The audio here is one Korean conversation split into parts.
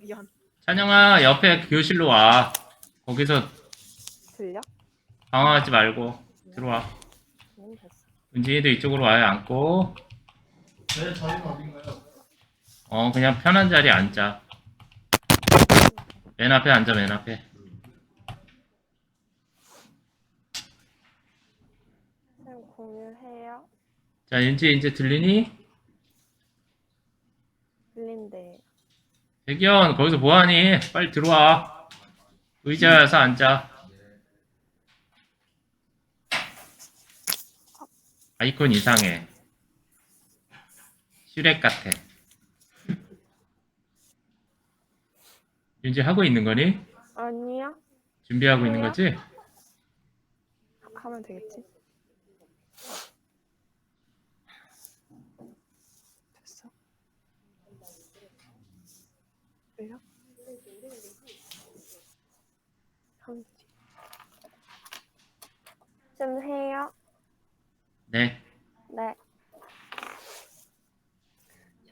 미안. 찬영아, 옆에 교실로 와. 거기서 들려? 방황하지 말고 들어와. 됐어. 은진이도 이쪽으로 와요, 앉고. 내 자리는 어딘가요? 그냥 편한 자리에 앉아. 맨 앞에 앉아, 맨 앞에. 쌤 공유해요. 자, 윤지 이제 들리니? 들린대. 백현, 거기서 뭐하니? 빨리 들어와. 의자에 와서 앉아. 아이콘 이상해. 슈렉 같아. 윤지 하고 있는 거니? 아니야? 준비하고 있는 해요? 거지? 하면 되겠지? 됐어. 들려? 하면 되지. 쌤 해요? 네. 네.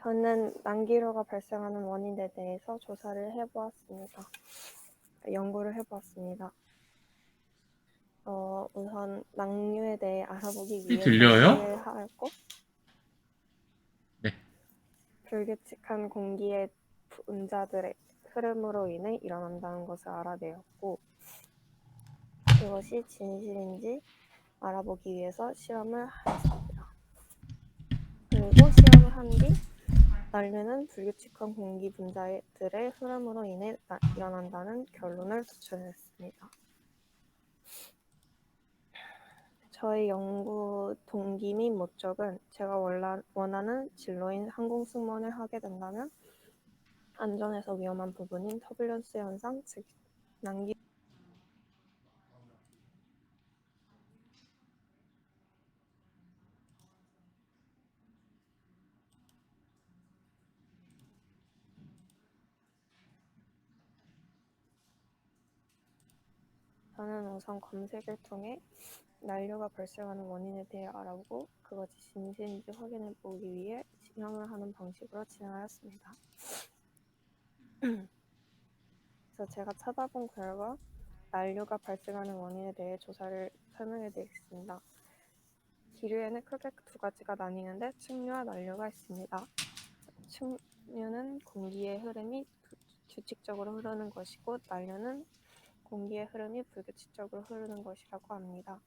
저는 난기류가 발생하는 원인에 대해서 조사를 해보았습니다. 연구를 해보았습니다. 우선 낙류에 대해 알아보기 위해 들려요? 하였고, 네. 불규칙한 공기의 분자들의 흐름으로 인해 일어난다는 것을 알아내었고, 그것이 진실인지 알아보기 위해서 실험을 하였습니다. 그리고 실험을 한 뒤 난류는 불규칙한 공기 분자들의 흐름으로 인해 일어난다는 결론을 도출했습니다. 저의 연구 동기 및 목적은 제가 원하는 진로인 항공승무원을 하게 된다면 안전에서 위험한 부분인 터뷸런스 현상, 즉 난기 저는 우선 검색을 통해 난류가 발생하는 원인에 대해 알아보고 그것이 진실인지 확인해 보기 위해 실험을 하는 방식으로 진행하였습니다. 그래서 제가 찾아본 결과 난류가 발생하는 원인에 대해 조사를 설명해 드리겠습니다. 기류에는 크게 두 가지가 나뉘는데 측류와 난류가 있습니다. 측류는 공기의 흐름이 규칙적으로 흐르는 것이고 난류는 공기의 흐름이 불규칙적으로 흐르는 것이라고 합니다.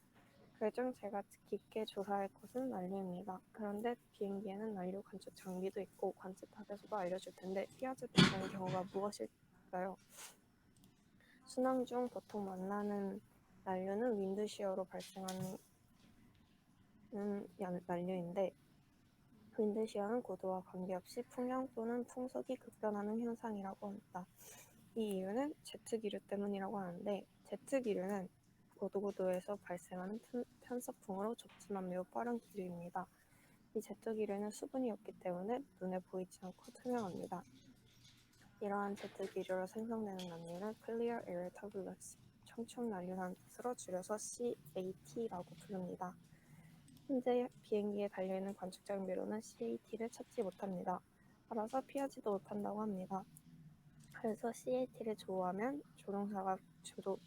그중 제가 깊게 조사할 것은 난류입니다. 그런데 비행기에는 난류 관측 장비도 있고 관측탑에서도 알려줄 텐데 피하지 못하는 경우가 무엇일까요? 순항 중 보통 만나는 난류는 윈드시어로 발생하는 난류인데 윈드시어는 고도와 관계없이 풍향 또는 풍속이 급변하는 현상이라고 합니다. 이 이유는 제트 기류 때문이라고 하는데 제트 기류는 고도에서 발생하는 편서풍으로 좁지만 매우 빠른 기류입니다. 이 제트 기류는 수분이 없기 때문에 눈에 보이지 않고 투명합니다. 이러한 제트 기류로 생성되는 난류는 Clear Air Turbulence, 청춘 난류라는 뜻으로 줄여서 CAT라고 부릅니다. 현재 비행기에 달려있는 관측 장비로는 CAT를 찾지 못합니다. 따라서 피하지도 못한다고 합니다. 그래서 CAT를 조우하면 조종사가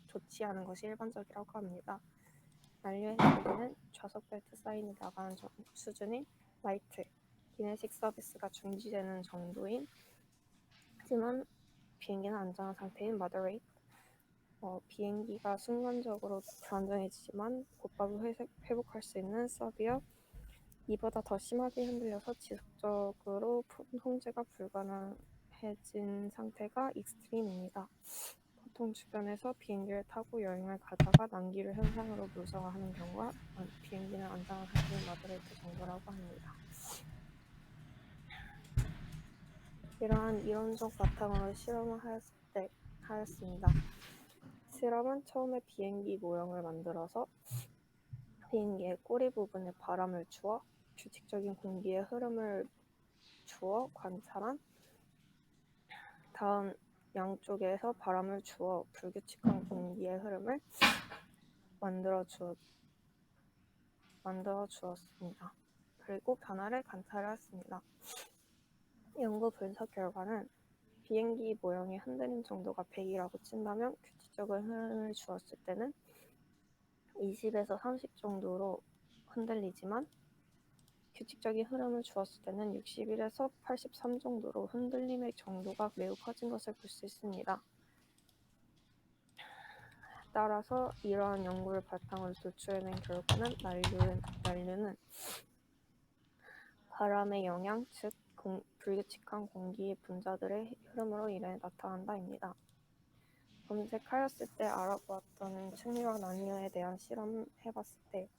조치하는 것이 일반적이라고 합니다. 난류의 시기는 좌석 벨트 사인이 나가는 수준인 라이트, 기내식 서비스가 중지되는 정도인 하지만 비행기는 안전한 상태인 moderate, 비행기가 순간적으로 불안정해지지만 곧바로 회복할 수 있는 severe, 이보다 더 심하게 흔들려서 지속적으로 통제가 불가능해진 상태가 extreme입니다. 보통 주변에서 비행기를 타고 여행을 가다가 난기류 현상으로 무서워하는 경우가 비행기는 안전한 상태인 moderate 정도라고 합니다. 이러한 이론적 바탕으로 실험을 하였습니다. 실험은 처음에 비행기 모형을 만들어서 비행기의 꼬리 부분에 바람을 주어 규칙적인 공기의 흐름을 주어 관찰한 다음 양쪽에서 바람을 주어 불규칙한 공기의 흐름을 만들어 주었습니다. 그리고 변화를 관찰하였습니다. 연구 분석 결과는 비행기 모형의 흔들림 정도가 100이라고 친다면 규칙적인 흐름을 주었을 때는 20에서 30 정도로 흔들리지만 규칙적인 흐름을 주었을 때는 61에서 83 정도로 흔들림의 정도가 매우 커진 것을 볼 수 있습니다. 따라서 이러한 연구를 바탕으로 도출해낸 결과는 난류는 바람의 영향, 즉 불규칙한 공기의 분자들의 흐름으로 인해 나타난다입니다. 검색하였을 때 알아보았던 측리와 난류에 대한 실험해봤을 때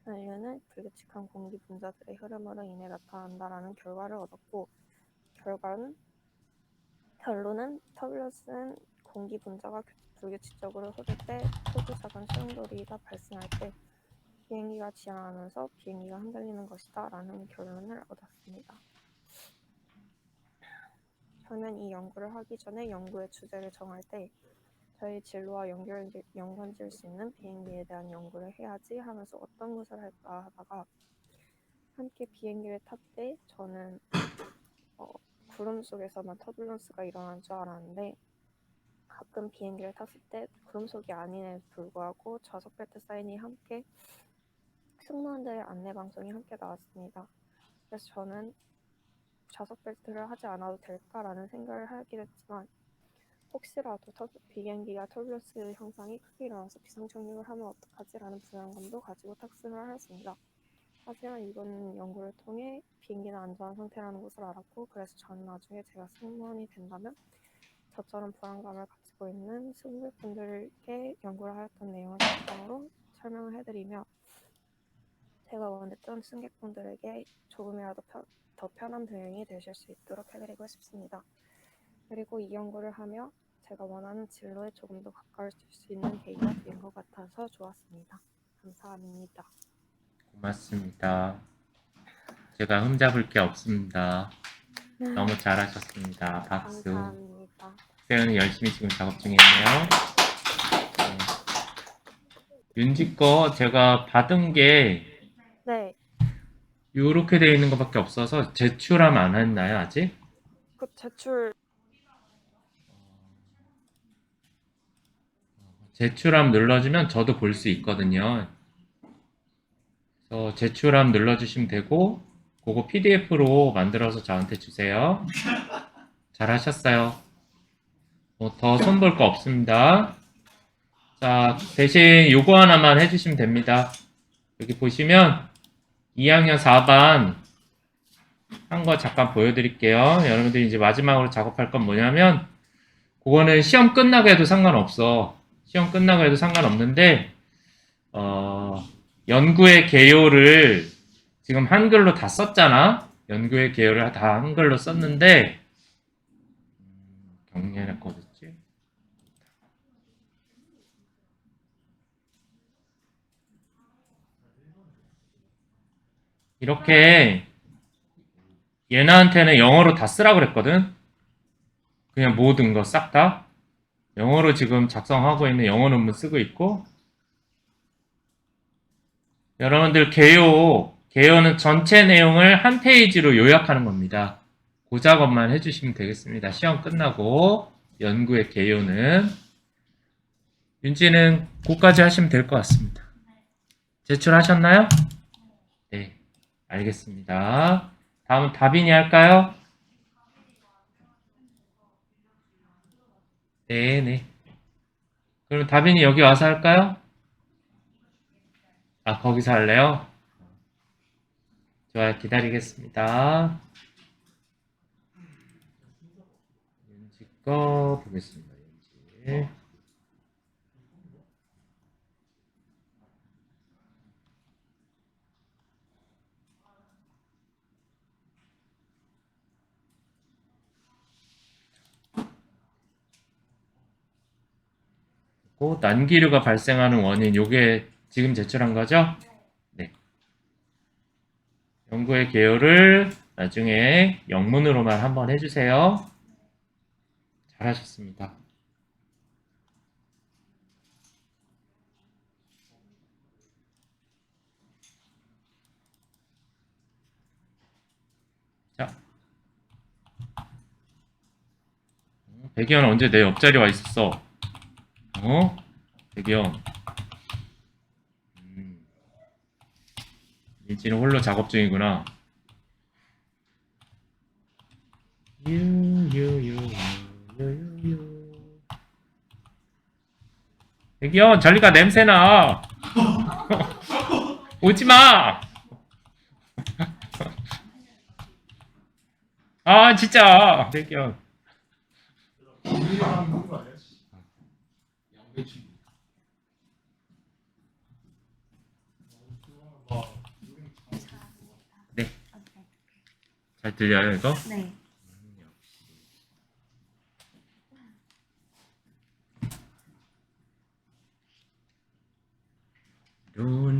난류는 불규칙한 공기 분자들의 흐름으로 인해 나타난다라는 결과를 얻었고 결론은 터뷸런스는 공기 분자가 불규칙적으로 흐를 때 크고 작은 소용돌이가 발생할 때 비행기가 지나가면서 비행기가 흔들리는 것이다 라는 결론을 얻었습니다. 저는 이 연구를 하기 전에 연구의 주제를 정할 때 저희 진로와 연관지을 수 있는 비행기에 대한 연구를 해야지 하면서 어떤 것을 할까 하다가 함께 비행기를 탔 때 저는 구름 속에서만 터뷸런스가 일어난 줄 알았는데 가끔 비행기를 탔을 때 구름 속이 아님에도 불구하고 좌석 벨트 사인이 함께 승무원들의 안내 방송이 함께 나왔습니다. 그래서 저는 좌석 벨트를 하지 않아도 될까라는 생각을 하긴 했지만 혹시라도 비행기가 터뷸런스 현상이 크게 일어나서 비상 착륙을 하면 어떡하지라는 불안감도 가지고 탑승을 하였습니다. 하지만 이번 연구를 통해 비행기는 안전한 상태라는 것을 알았고 그래서 저는 나중에 제가 승무원이 된다면 저처럼 불안감을 가지고 있는 승객분들께 연구를 하였던 내용을 바탕으로 설명을 해드리며 제가 원했던 승객분들에게 조금이라도 더 편한 비행이 되실 수 있도록 해드리고 싶습니다. 그리고 이 연구를 하며 제가 원하는 진로에 조금 더 가까워질 수 있는 계기가 된 것 같아서 좋았습니다. 감사합니다. 고맙습니다. 제가 흠잡을 게 없습니다. 너무 잘하셨습니다. 박수. 감사합니다. 세연이 열심히 지금 작업 중에 있네요. 윤지 거 제가 받은 게 네, 이렇게 되어 있는 것밖에 없어서 제출하면 안 했나요, 아직? 그 제출 제출함 눌러주면 저도 볼 수 있거든요. 그래서 제출함 눌러주시면 되고 그거 PDF로 만들어서 저한테 주세요. 잘하셨어요. 더 손볼 거 없습니다. 자, 대신 요거 하나만 해주시면 됩니다. 여기 보시면 2학년 4반 한 거 잠깐 보여드릴게요. 여러분들이 이제 마지막으로 작업할 건 뭐냐면 그거는 시험 끝나고 해도 상관없어. 시험 끝나고 해도 상관없는데 연구의 개요를 지금 한글로 다 썼잖아. 연구의 개요를 다 한글로 썼는데 경례를 꺼졌지? 이렇게 얘네한테는 영어로 다 쓰라 그랬거든. 그냥 모든 거 싹 다 영어로 지금 작성하고 있는 영어 논문 쓰고 있고 여러분들 개요는 전체 내용을 한 페이지로 요약하는 겁니다. 그 작업만 해주시면 되겠습니다. 시험 끝나고 연구의 개요는 윤지는 그까지 하시면 될 것 같습니다. 제출하셨나요? 네, 알겠습니다. 다음은 다빈이 할까요? 네네. 그럼 다빈이 여기 와서 할까요? 아, 거기서 할래요? 좋아요, 기다리겠습니다. 윤지 거 보겠습니다. 윤지. 난기류가 발생하는 원인, 요게 지금 제출한 거죠? 네. 연구의 개요를 나중에 영문으로만 한번 해주세요. 잘하셨습니다. 자, 백이현 언제 내 옆자리 와 있었어? 어? 백이현. 민지는 홀로 작업 중이구나. 유유유유유유. 백이현 저리가 냄새나. 오지마. 아 진짜 백이현. 우리랑 하는 거 아니야? 양배추. 네. 잘 들려요 이거? 네.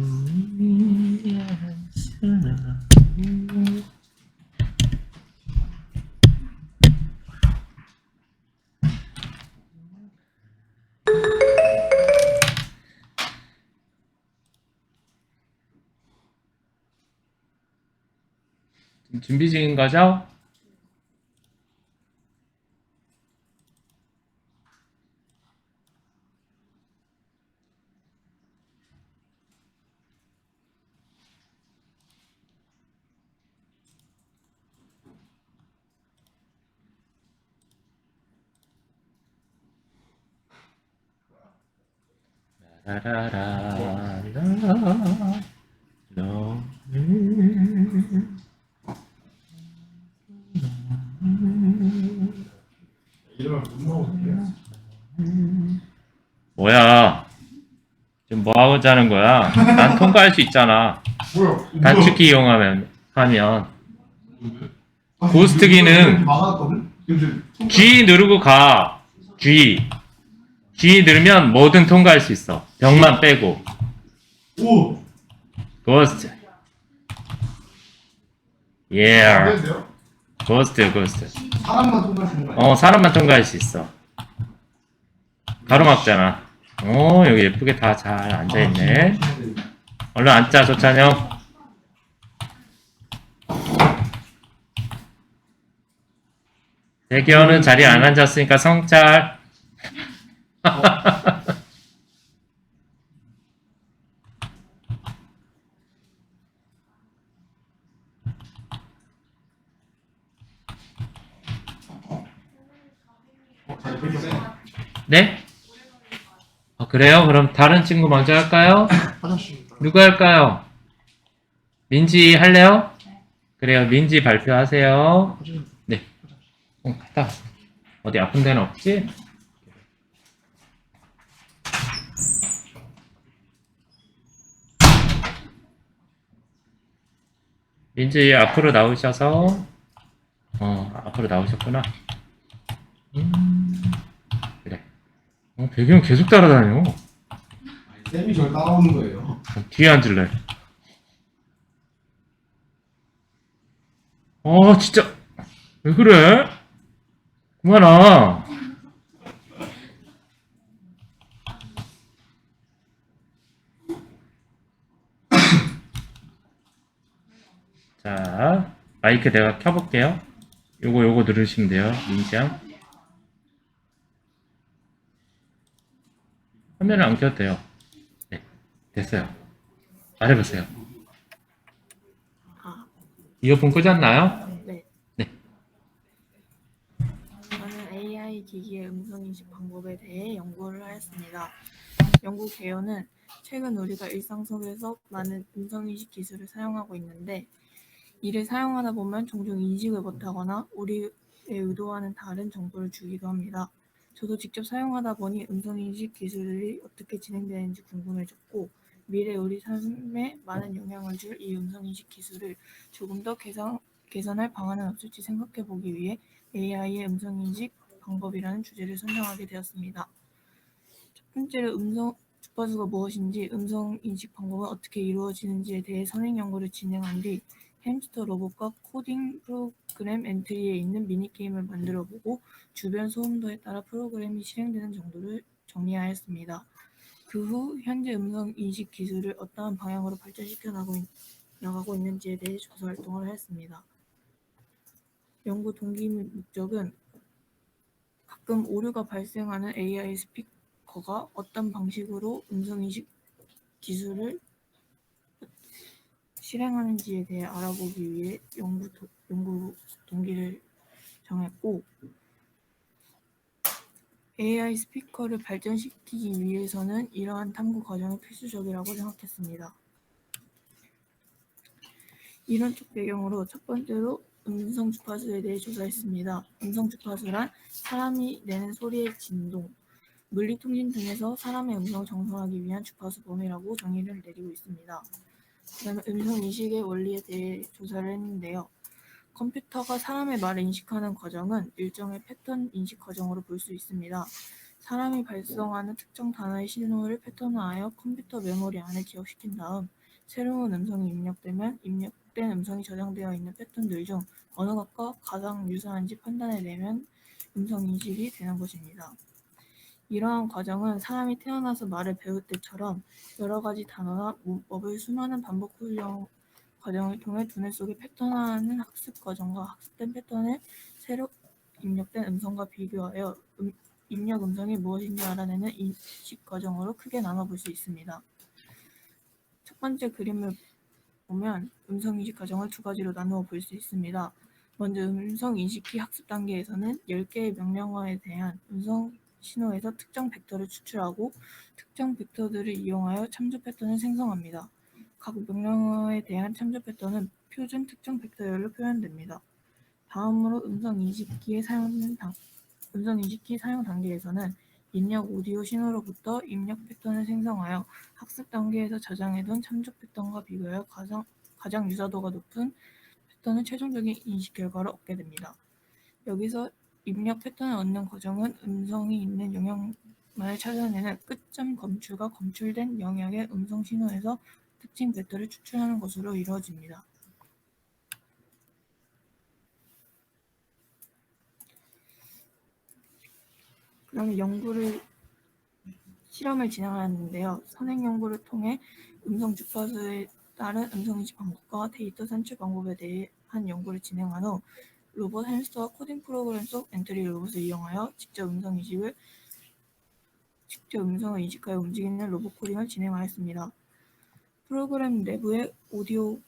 눈이 한스나. 준비 중인 거죠? 라라라라 이름을 못 먹었는데. 뭐야? 지금 뭐 하고자 하는 거야? 난 통과할 수 있잖아. 뭐야? 단축키 이용하면 고스트 기능. 막았거든? 근데 G 누르고 가. G 누르면 뭐든 통과할 수 있어. 벽만 빼고. 오! 고스트. 안 Yeah. 되는데요? 고스트. 사람만 통과할 수 있는 거 아니야? 사람만 통과할 수 있어. 가로막잖아. 여기 예쁘게 다 잘 앉아있네. 얼른 앉자, 조찬영. 대기현은 자리에 안 앉았으니까 성찰. 잘 뺏겼어. 네? 그래요? 그럼 다른 친구 먼저 할까요? 화장실. 누구 할까요? 민지 할래요? 그래요. 민지 발표하세요. 네. 갔다 왔어. 어디 아픈 데는 없지? 민지 앞으로 나오셔서 앞으로 나오셨구나. 그래. 배경 계속 따라다녀. 쌤이 저를 따라오는 거예요. 뒤에 앉을래. 진짜. 왜 그래? 그만아. 자, 마이크 내가 켜볼게요. 요거 누르시면 돼요, 민지양. 화면을 안 켜도 돼요. 네, 됐어요. 말해보세요. 이어폰 꽂았나요? 네. 네. 저는 AI 기기의 음성인식 방법에 대해 연구를 하였습니다. 연구 개요는 최근 우리가 일상 속에서 많은 음성인식 기술을 사용하고 있는데 이를 사용하다 보면 종종 인식을 못하거나 우리의 의도와는 다른 정보를 주기도 합니다. 저도 직접 사용하다 보니 음성인식 기술이 어떻게 진행되는지 궁금해졌고 미래 우리 삶에 많은 영향을 줄 이 음성인식 기술을 조금 더 개선할 방안은 없을지 생각해 보기 위해 AI의 음성인식 방법이라는 주제를 선정하게 되었습니다. 첫 번째로 주파수가 무엇인지, 음성인식 방법은 어떻게 이루어지는지에 대해 선행 연구를 진행한 뒤 햄스터 로봇과 코딩 프로그램 엔트리에 있는 미니게임을 만들어보고 주변 소음도에 따라 프로그램이 실행되는 정도를 정리하였습니다. 그 후 현재 음성인식 기술을 어떠한 방향으로 발전시켜 나가고 있는지에 대해 조사 활동을 하였습니다. 연구 동기 및 목적은 가끔 오류가 발생하는 AI 스피커가 어떤 방식으로 음성인식 기술을 실행하는지에 대해 알아보기 위해 연구 동기를 정했고, AI 스피커를 발전시키기 위해서는 이러한 탐구 과정이 필수적이라고 생각했습니다. 이론적 배경으로 첫 번째로 음성 주파수에 대해 조사했습니다. 음성 주파수란 사람이 내는 소리의 진동, 물리통신 등에서 사람의 음성을 정성하기 위한 주파수 범위라고 정의를 내리고 있습니다. 그다음에 음성 인식의 원리에 대해 조사를 했는데요. 컴퓨터가 사람의 말을 인식하는 과정은 일종의 패턴 인식 과정으로 볼 수 있습니다. 사람이 발송하는 특정 단어의 신호를 패턴화하여 컴퓨터 메모리 안에 기억시킨 다음 새로운 음성이 입력되면 입력된 음성이 저장되어 있는 패턴들 중 어느 것과 가장 유사한지 판단해내면 음성 인식이 되는 것입니다. 이러한 과정은 사람이 태어나서 말을 배울 때처럼 여러 가지 단어나 문법을 수많은 반복 훈련 과정을 통해 두뇌 속에 패턴화하는 학습 과정과 학습된 패턴을 새로 입력된 음성과 비교하여 입력 음성이 무엇인지 알아내는 인식 과정으로 크게 나눠 볼 수 있습니다. 첫 번째 그림을 보면 음성 인식 과정을 두 가지로 나누어 볼 수 있습니다. 먼저 음성 인식기 학습 단계에서는 10개의 명령어에 대한 음성 신호에서 특정 벡터를 추출하고 특정 벡터들을 이용하여 참조 패턴을 생성합니다. 각 명령어에 대한 참조 패턴은 표준 특정 벡터열로 표현됩니다. 다음으로 음성 인식기 사용 단계에서는 입력 오디오 신호로부터 입력 패턴을 생성하여 학습 단계에서 저장해둔 참조 패턴과 비교하여 가장 유사도가 높은 패턴을 최종적인 인식 결과를 얻게 됩니다. 여기서 입력 패턴을 얻는 과정은 음성이 있는 영역만을 찾아내는 끝점 검출과 검출된 영역의 음성 신호에서 특징 벡터를 추출하는 것으로 이루어집니다. 그 다음에 실험을 진행하는데요. 선행 연구를 통해 음성 주파수에 따른 음성 인식 방법과 데이터 산출 방법에 대한 연구를 진행한 후 로봇 햄스터와 코딩 프로그램 속 엔트리 로봇을 이용하여 직접 음성을 인식하여 움직이는 로봇 코딩을 진행하였습니다. 프로그램 내부의 오디오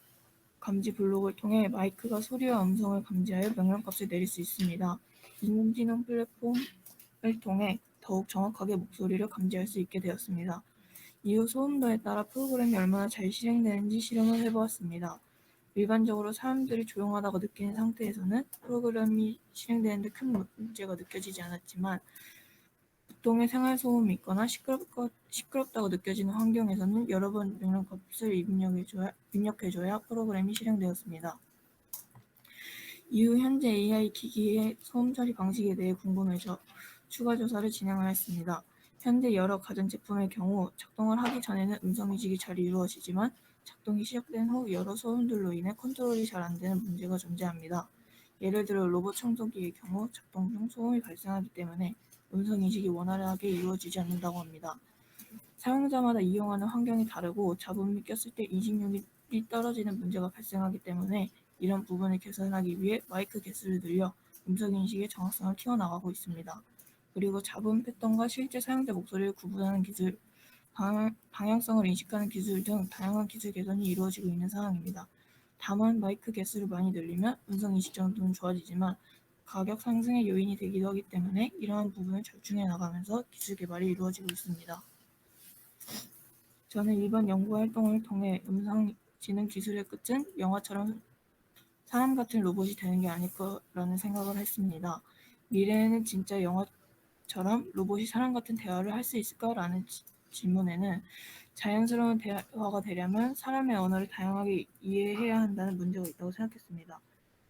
감지 블록을 통해 마이크가 소리와 음성을 감지하여 명령값을 내릴 수 있습니다. 인공지능 플랫폼을 통해 더욱 정확하게 목소리를 감지할 수 있게 되었습니다. 이후 소음도에 따라 프로그램이 얼마나 잘 실행되는지 실험을 해보았습니다. 일반적으로 사람들이 조용하다고 느끼는 상태에서는 프로그램이 실행되는데 큰 문제가 느껴지지 않았지만 보통의 생활소음이 있거나 시끄럽다고 느껴지는 환경에서는 여러 번 명령값을 입력해줘야 프로그램이 실행되었습니다. 이후 현재 AI 기기의 소음 처리 방식에 대해 궁금해져 추가 조사를 진행하였습니다. 현재 여러 가전제품의 경우 작동을 하기 전에는 음성인식이 잘 이루어지지만 작동이 시작된 후 여러 소음들로 인해 컨트롤이 잘 안되는 문제가 존재합니다. 예를 들어 로봇 청소기의 경우 작동 중 소음이 발생하기 때문에 음성인식이 원활하게 이루어지지 않는다고 합니다. 사용자마다 이용하는 환경이 다르고 잡음이 꼈을 때 인식률이 떨어지는 문제가 발생하기 때문에 이런 부분을 개선하기 위해 마이크 개수를 늘려 음성인식의 정확성을 키워나가고 있습니다. 그리고 잡음 패턴과 실제 사용자 목소리를 구분하는 기술, 방향성을 인식하는 기술 등 다양한 기술 개선이 이루어지고 있는 상황입니다. 다만 마이크 개수를 많이 늘리면 음성인식 정도는 좋아지지만 가격 상승의 요인이 되기도 하기 때문에 이러한 부분을 절충해 나가면서 기술 개발이 이루어지고 있습니다. 저는 이번 연구 활동을 통해 음성지능 기술의 끝은 영화처럼 사람 같은 로봇이 되는 게 아닐 거라는 생각을 했습니다. 미래에는 진짜 영화처럼 로봇이 사람 같은 대화를 할 수 있을까라는 질문에는 자연스러운 대화가 되려면 사람의 언어를 다양하게 이해해야 한다는 문제가 있다고 생각했습니다.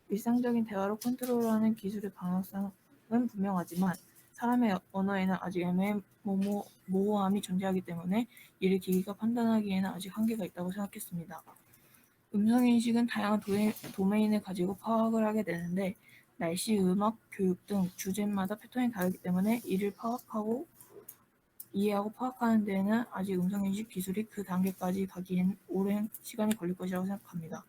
일상적인 대화로 컨트롤하는 기술의 방향성은 분명하지만 사람의 언어에는 아직 모호함이 존재하기 때문에 이를 기기가 판단하기에는 아직 한계가 있다고 생각했습니다. 음성인식은 다양한 도메인을 가지고 파악을 하게 되는데 날씨, 음악, 교육 등 주제마다 패턴이 다르기 때문에 이를 이해하고 파악하는 데에는 아직 음성인식 기술이 그 단계까지 가기엔 오랜 시간이 걸릴 것이라고 생각합니다.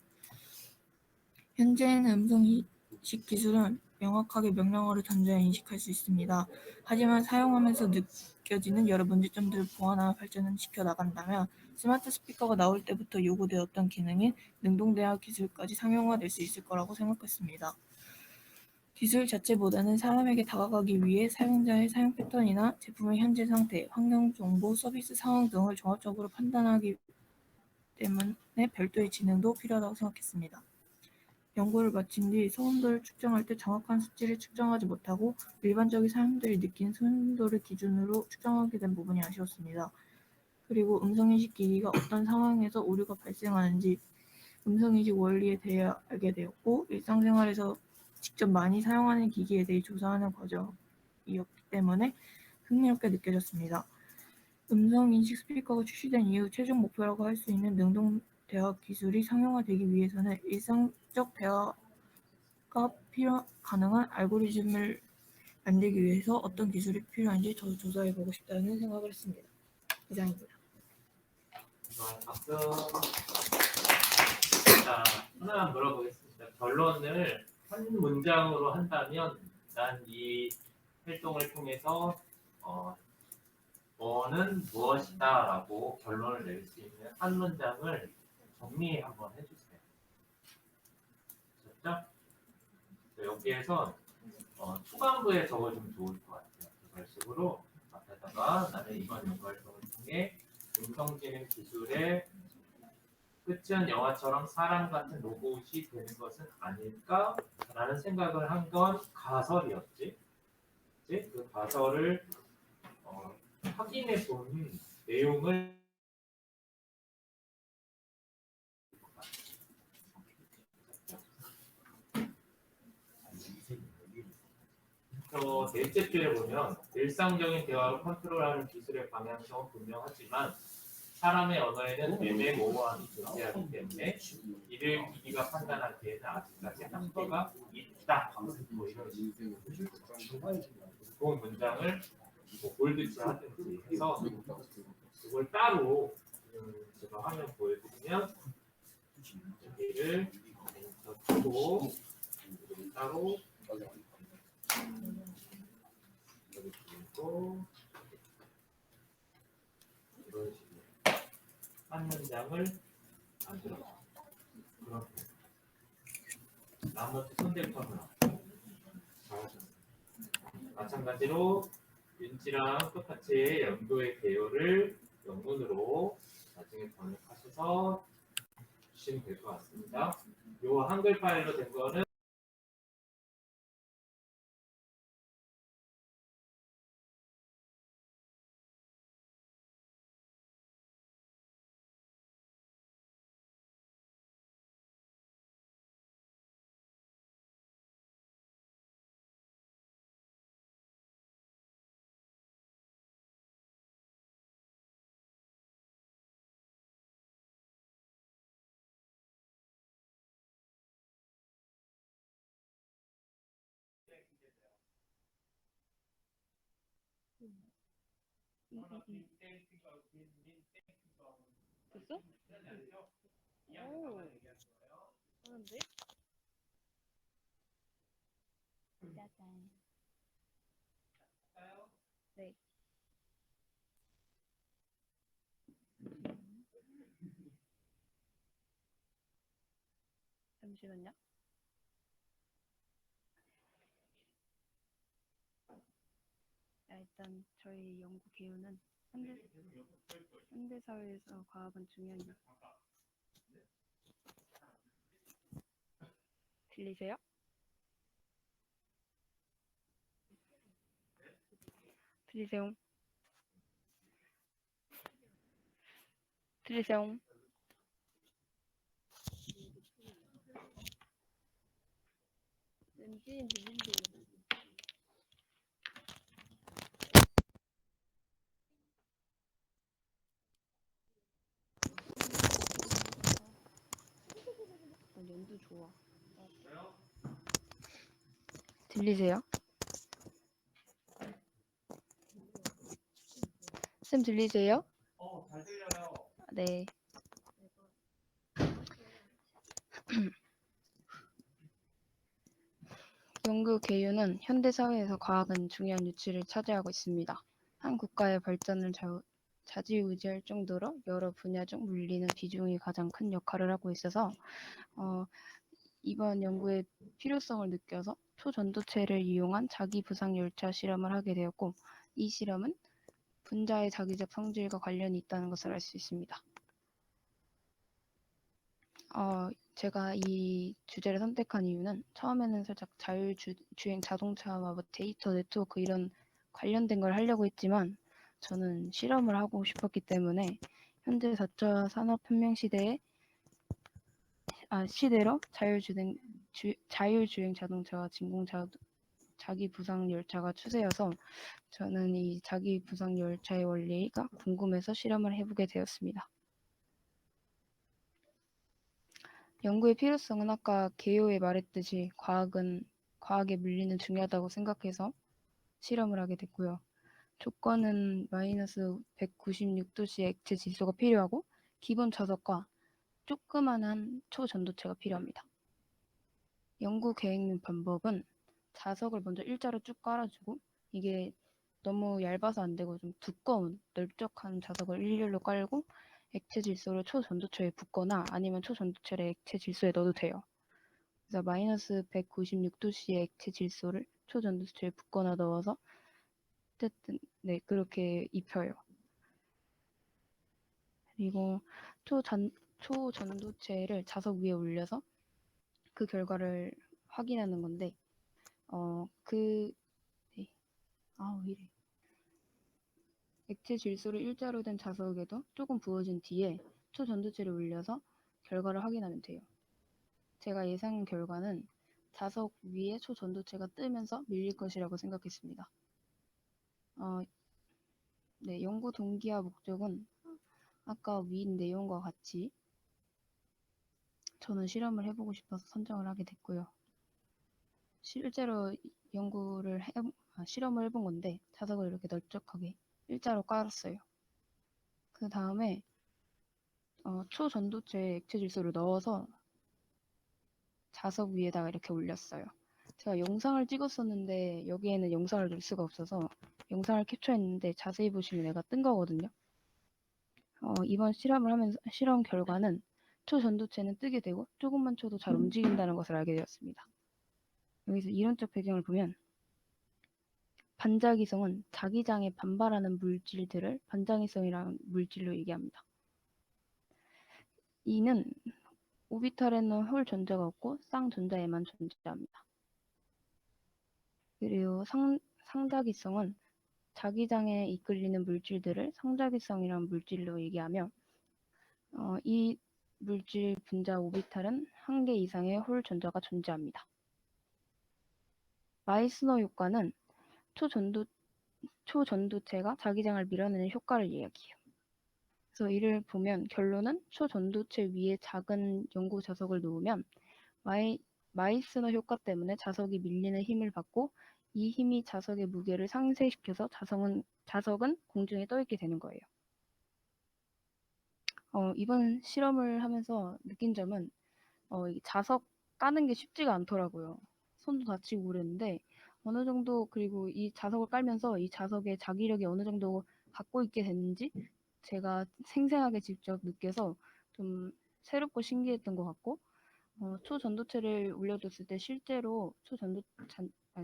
현재는 음성인식 기술은 명확하게 명령어를 던져야 인식할 수 있습니다. 하지만 사용하면서 느껴지는 여러 문제점들을 보완하며 발전시켜 나간다면 스마트 스피커가 나올 때부터 요구되었던 기능인 능동대화 기술까지 상용화될 수 있을 거라고 생각했습니다. 기술 자체보다는 사람에게 다가가기 위해 사용자의 사용 패턴이나 제품의 현재 상태, 환경 정보, 서비스 상황 등을 종합적으로 판단하기 때문에 별도의 지능도 필요하다고 생각했습니다. 연구를 마친 뒤 소음도를 측정할 때 정확한 수치를 측정하지 못하고 일반적인 사람들이 느낀 소음도를 기준으로 측정하게 된 부분이 아쉬웠습니다. 그리고 음성인식 기기가 어떤 상황에서 오류가 발생하는지 음성인식 원리에 대해 알게 되었고 일상생활에서 직접 많이 사용하는 기기에 대해 조사하는 과정이었기 때문에 흥미롭게 느껴졌습니다. 음성인식 스피커가 출시된 이후 최종 목표라고 할 수 있는 능동 대화 기술이 상용화되기 위해서는 일상적 대화가 가능한 알고리즘을 만들기 위해서 어떤 기술이 필요한지 더 조사해보고 싶다는 생각을 했습니다. 이상입니다. 박수. 자, 하나만 물어보겠습니다. 결론을 한 문장으로 한다면 난 이 활동을 통해서 뭐는 무엇이다라고 결론을 낼 수 있는 한 문장을 정리 한번 해주세요. 됐죠? 여기에서 초반부에 적어주면 좋을 것 같아요. 그런 식으로 앞에다가 나는 이번 연구활동을 통해 음성지능 기술의 끝은 영화처럼 사람 같은 로봇이 되는 것은 아닐까라는 생각을 한 건 가설이었지. 그 가설을 확인해 본 내용을 넷째 줄에 보면 일상적인 대화를 컨트롤하는 기술의 방향성은 분명하지만 사람의 언어에는 애매모호함이 존재하기 때문에 이를 기기가 판단하기에는 아직까지 한계가 있다. 뭐 이런 좋은 문장을 뭐 볼드치 하든지 해서 그걸 따로 제가 화면 보여드리면 여기를 두고 따로 여기 그리고 이런 식으로 한 문장을 만들어. 그렇게 나머지 손댈거는 없고 잘하셨습니다. 마찬가지로 윤지랑 똑같이 연도의 개요를 영문으로 나중에 번역하셔서 주시면 될 것 같습니다. 이 한글 파일로 된 거는 됐어? 오, 하는데? 짜잔. 네. 잠시만요. 일단 저희 연구 개요는 현대사회에서 과학은 중요한 일. 들리세요? 들리세요? 들리세요? 왠지 들린대요. 연도 좋아. 들리세요? 쌤 들리세요? 잘 들려요. 네. 연구 개요는 현대 사회에서 과학은 중요한 유치를 차지하고 있습니다. 한 국가의 발전을 좌지우지할 정도로 여러 분야 중 물리는 비중이 가장 큰 역할을 하고 있어서 이번 연구의 필요성을 느껴서 초전도체를 이용한 자기 부상 열차 실험을 하게 되었고, 이 실험은 분자의 자기적 성질과 관련이 있다는 것을 알 수 있습니다. 제가 이 주제를 선택한 이유는 처음에는 살짝 자율주행 자동차와 뭐 데이터 네트워크 이런 관련된 걸 하려고 했지만 저는 실험을 하고 싶었기 때문에 현재 4차 산업혁명 시대로 자율주행 자동차와 자기 부상 열차가 추세여서 저는 이 자기 부상 열차의 원리가 궁금해서 실험을 해보게 되었습니다. 연구의 필요성은 아까 개요에 말했듯이 과학의 물리는 중요하다고 생각해서 실험을 하게 됐고요. 조건은 마이너스 196도씨의 액체 질소가 필요하고 기본 자석과 조그만한 초전도체가 필요합니다. 연구 계획 및 방법은 자석을 먼저 일자로 쭉 깔아주고, 이게 너무 얇아서 안 되고 좀 두꺼운 넓적한 자석을 일렬로 깔고 액체 질소를 초전도체에 붓거나 아니면 초전도체를 액체 질소에 넣어도 돼요. 그래서 마이너스 196도씨의 액체 질소를 초전도체에 붓거나 넣어서 어쨌든 네, 그렇게 입혀요. 그리고 초전도체를 자석 위에 올려서 그 결과를 확인하는 건데 네. 왜 이래. 액체 질소를 일자로 된 자석에도 조금 부어준 뒤에 초전도체를 올려서 결과를 확인하면 돼요. 제가 예상 결과는 자석 위에 초전도체가 뜨면서 밀릴 것이라고 생각했습니다. 네, 연구 동기와 목적은 아까 위 내용과 같이 저는 실험을 해보고 싶어서 선정을 하게 됐고요. 실제로 실험을 해본 건데 자석을 이렇게 넓적하게 일자로 깔았어요. 그 다음에 초전도체에 액체 질소를 넣어서 자석 위에다가 이렇게 올렸어요. 제가 영상을 찍었었는데 여기에는 영상을 넣을 수가 없어서 영상을 캡처했는데 자세히 보시면 얘가 뜬 거거든요. 이번 실험 결과는 초전도체는 뜨게 되고 조금만 쳐도 잘 움직인다는 것을 알게 되었습니다. 여기서 이론적 배경을 보면 반자기성은 자기장에 반발하는 물질들을 반자기성이라는 물질로 얘기합니다. 이는 오비탈에는 홀 전자가 없고 쌍전자에만 존재합니다. 그리고 상자기성은 자기장에 이끌리는 물질들을 상자기성이라는 물질로 얘기하며 이 물질 분자 오비탈은 한 개 이상의 홀 전자가 존재합니다. 마이스너 효과는 초전도체가 자기장을 밀어내는 효과를 이야기해요. 그래서 이를 보면 결론은 초전도체 위에 작은 연고 자석을 놓으면 마이스너 효과 때문에 자석이 밀리는 힘을 받고 이 힘이 자석의 무게를 상쇄시켜서 자석은 공중에 떠있게 되는 거예요. 이번 실험을 하면서 느낀 점은 이 자석 까는 게 쉽지가 않더라고요. 손도 다치고 그랬는데 어느 정도, 그리고 이 자석을 깔면서 이 자석의 자기력이 어느 정도 갖고 있게 됐는지 제가 생생하게 직접 느껴서 좀 새롭고 신기했던 것 같고, 초전도체를 올려뒀을 때 실제로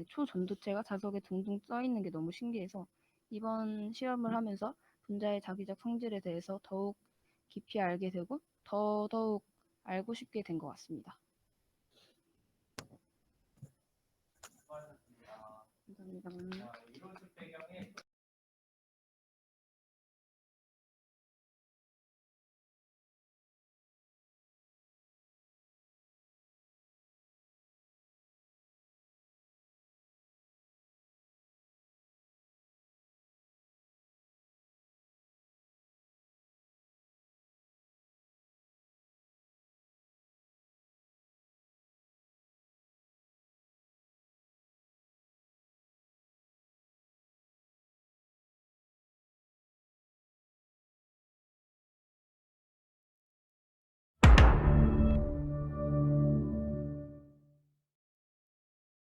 초전도체가 자석에 둥둥 떠있는 게 너무 신기해서 이번 실험을 하면서 분자의 자기적 성질에 대해서 더욱 깊이 알게 되고 더더욱 알고 싶게 된 것 같습니다. 감사합니다.